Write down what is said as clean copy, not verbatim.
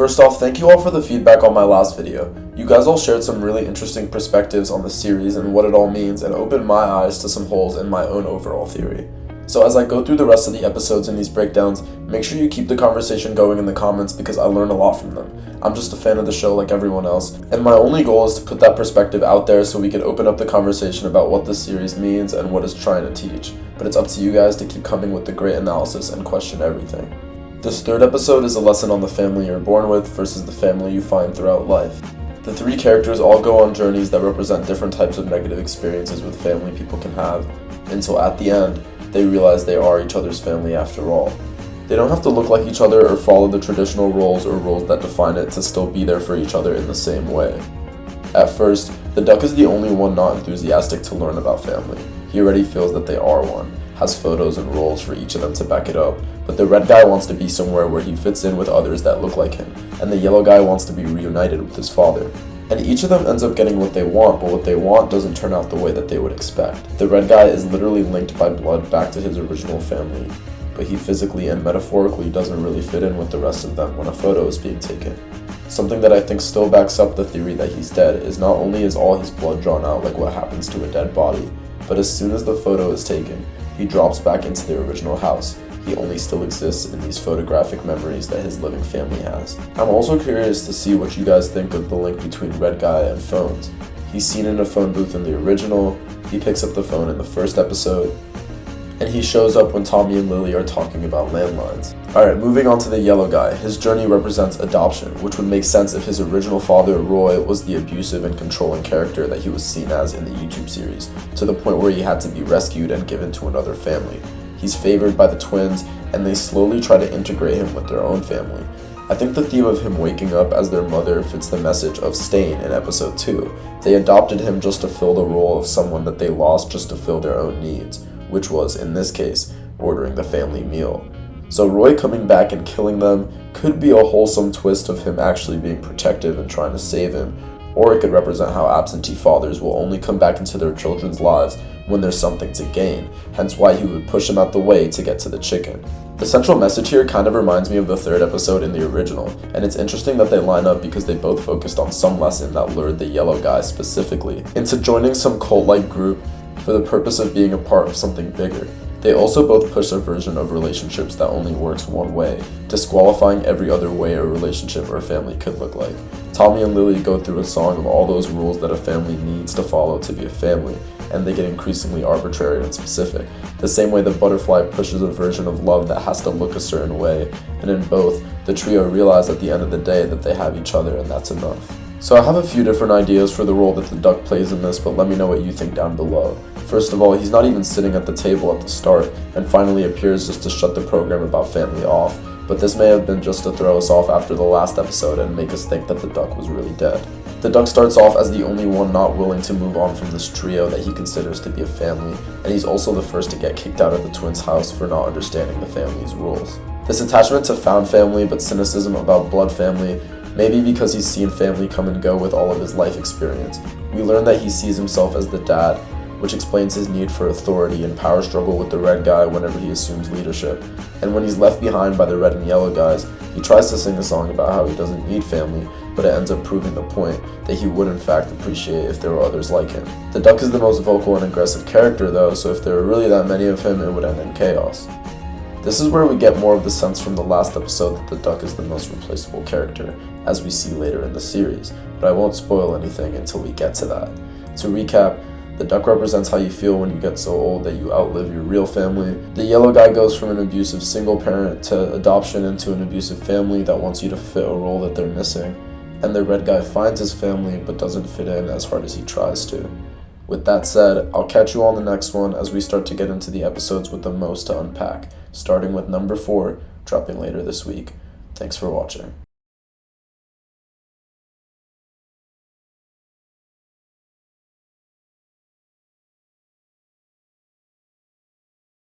First off, thank you all for the feedback on my last video. You guys all shared some really interesting perspectives on the series and what it all means, and opened my eyes to some holes in my own overall theory. So as I go through the rest of the episodes in these breakdowns, make sure you keep the conversation going in the comments because I learn a lot from them. I'm just a fan of the show like everyone else, and my only goal is to put that perspective out there so we can open up the conversation about what this series means and what it's trying to teach. But it's up to you guys to keep coming with the great analysis and question everything. This third episode is a lesson on the family you're born with versus the family you find throughout life. The three characters all go on journeys that represent different types of negative experiences with family people can have, until at the end, they realize they are each other's family after all. They don't have to look like each other or follow the traditional roles or rules that define it to still be there for each other in the same way. At first, the duck is the only one not enthusiastic to learn about family. He already feels that they are one, has photos and roles for each of them to back it up, but the red guy wants to be somewhere where he fits in with others that look like him, and the yellow guy wants to be reunited with his father. And each of them ends up getting what they want, but what they want doesn't turn out the way that they would expect. The red guy is literally linked by blood back to his original family, but he physically and metaphorically doesn't really fit in with the rest of them when a photo is being taken. Something that I think still backs up the theory that he's dead is not only is all his blood drawn out like what happens to a dead body, but as soon as the photo is taken, he drops back into the original house. He only still exists in these photographic memories that his living family has. I'm also curious to see what you guys think of the link between Red Guy and phones. He's seen in a phone booth in the original, he picks up the phone in the first episode, and he shows up when Tommy and Lily are talking about landlines. Alright, moving on to the yellow guy. His journey represents adoption, which would make sense if his original father, Roy, was the abusive and controlling character that he was seen as in the YouTube series, to the point where he had to be rescued and given to another family. He's favored by the twins, and they slowly try to integrate him with their own family. I think the theme of him waking up as their mother fits the message of staying in episode 2. They adopted him just to fill the role of someone that they lost just to fill their own needs, which was, in this case, ordering the family meal. So Roy coming back and killing them could be a wholesome twist of him actually being protective and trying to save him, or it could represent how absentee fathers will only come back into their children's lives when there's something to gain, hence why he would push him out the way to get to the chicken. The central message here kind of reminds me of the third episode in the original, and it's interesting that they line up because they both focused on some lesson that lured the yellow guy specifically into joining some cult-like group for the purpose of being a part of something bigger. They also both push a version of relationships that only works one way, disqualifying every other way a relationship or family could look like. Tommy and Lily go through a song of all those rules that a family needs to follow to be a family, and they get increasingly arbitrary and specific, the same way the butterfly pushes a version of love that has to look a certain way, and in both, the trio realize at the end of the day that they have each other and that's enough. So I have a few different ideas for the role that the duck plays in this, but let me know what you think down below. First of all, he's not even sitting at the table at the start, and finally appears just to shut the program about family off, but this may have been just to throw us off after the last episode and make us think that the duck was really dead. The duck starts off as the only one not willing to move on from this trio that he considers to be a family, and he's also the first to get kicked out of the twins' house for not understanding the family's rules. This attachment to found family but cynicism about blood family, maybe because he's seen family come and go with all of his life experience. We learn that he sees himself as the dad, which explains his need for authority and power struggle with the red guy whenever he assumes leadership. And when he's left behind by the red and yellow guys, he tries to sing a song about how he doesn't need family, but it ends up proving the point that he would in fact appreciate if there were others like him. The duck is the most vocal and aggressive character though, so if there were really that many of him, it would end in chaos. This is where we get more of the sense from the last episode that the duck is the most replaceable character, as we see later in the series, but I won't spoil anything until we get to that. To recap, the duck represents how you feel when you get so old that you outlive your real family. The yellow guy goes from an abusive single parent to adoption into an abusive family that wants you to fit a role that they're missing. And the red guy finds his family but doesn't fit in as hard as he tries to. With that said, I'll catch you on the next one as we start to get into the episodes with the most to unpack, starting with number 4, dropping later this week. Thanks for watching.